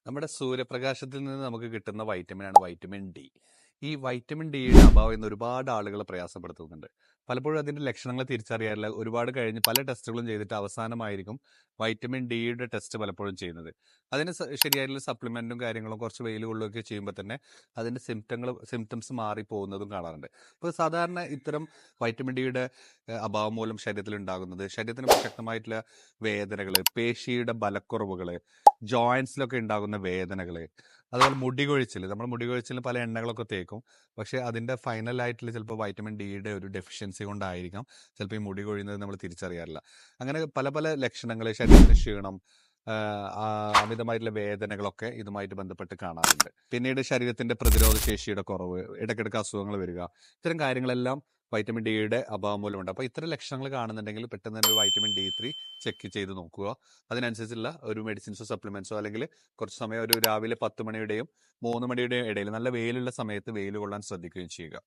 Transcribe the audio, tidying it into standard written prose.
നമ്മുടെ സൂര്യപ്രകാശത്തിൽ നിന്ന് നമുക്ക് കിട്ടുന്ന വൈറ്റമിനാണ് വൈറ്റമിൻ ഡി. ഈ വൈറ്റമിൻ ഡിയുടെ അഭാവം ഇന്ന് ഒരുപാട് ആളുകൾ പ്രയാസപ്പെടുത്തുന്നുണ്ട്. പലപ്പോഴും അതിന്റെ ലക്ഷണങ്ങൾ തിരിച്ചറിയാറില്ല. ഒരുപാട് കഴിഞ്ഞ് പല ടെസ്റ്റുകളും ചെയ്തിട്ട് അവസാനമായിരിക്കും വൈറ്റമിൻ ഡിയുടെ ടെസ്റ്റ് പലപ്പോഴും ചെയ്യുന്നത്. അതിന് ശരിയായിട്ടുള്ള സപ്ലിമെന്റും കാര്യങ്ങളും കുറച്ച് വെയിൽ കൊള്ളുകയൊക്കെ ചെയ്യുമ്പോൾ തന്നെ അതിന്റെ സിംറ്റംസ് മാറിപ്പോകുന്നതും കാണാറുണ്ട്. ഇപ്പോൾ സാധാരണ ഇത്തരം വൈറ്റമിൻ ഡിയുടെ അഭാവം മൂലം ശരീരത്തിൽ ഉണ്ടാകുന്നത് ശരീരത്തിന് ശക്തമായിട്ടുള്ള വേദനകൾ, പേശിയുടെ ബലക്കുറവുകൾ, ജോയിന്റ്സിലൊക്കെ ഉണ്ടാകുന്ന വേദനകൾ, അതുപോലെ മുടി കൊഴിച്ചിൽ. നമ്മൾ മുടി കൊഴിച്ചിലിന് പല എണ്ണകളൊക്കെ തേക്കും. പക്ഷെ അതിന്റെ ഫൈനൽ ആയിട്ടുള്ള ചിലപ്പോൾ വൈറ്റമിൻ ഡിയുടെ ഒരു ഡെഫിഷ്യൻസി കൊണ്ടായിരിക്കാം ചിലപ്പോൾ ഈ മുടി കൊഴിയുന്നത് നമ്മൾ തിരിച്ചറിയാറില്ല. അങ്ങനെ പല പല ലക്ഷണങ്ങൾ, ശരീരത്തിന് ക്ഷീണം, അമിതമായിട്ടുള്ള വേദനകളൊക്കെ ഇതുമായിട്ട് ബന്ധപ്പെട്ട് കാണാറുണ്ട്. പിന്നീട് ശരീരത്തിന്റെ പ്രതിരോധ ശേഷിയുടെ കുറവ്, ഇടയ്ക്കിടയ്ക്ക് അസുഖങ്ങൾ വരിക, ഇത്തരം കാര്യങ്ങളെല്ലാം വൈറ്റമിൻ ഡിയുടെ അഭാവം മൂലമുണ്ട്. അപ്പോൾ ഇത്തരം ലക്ഷണങ്ങൾ കാണുന്നുണ്ടെങ്കിൽ പെട്ടെന്ന് തന്നെ ഒരു വൈറ്റമിൻ D3 ചെക്ക് ചെയ്ത് നോക്കുക. അതിനനുസരിച്ചുള്ള ഒരു മെഡിസിൻസോ സപ്ലിമെന്റ്സോ, അല്ലെങ്കിൽ കുറച്ച് സമയം ഒരു രാവിലെ 10 മണിയുടെയും 3 മണിയുടെയും ഇടയിൽ നല്ല വെയിലുള്ള സമയത്ത് വെയിൽ കൊള്ളാൻ ശ്രദ്ധിക്കുകയും ചെയ്യുക.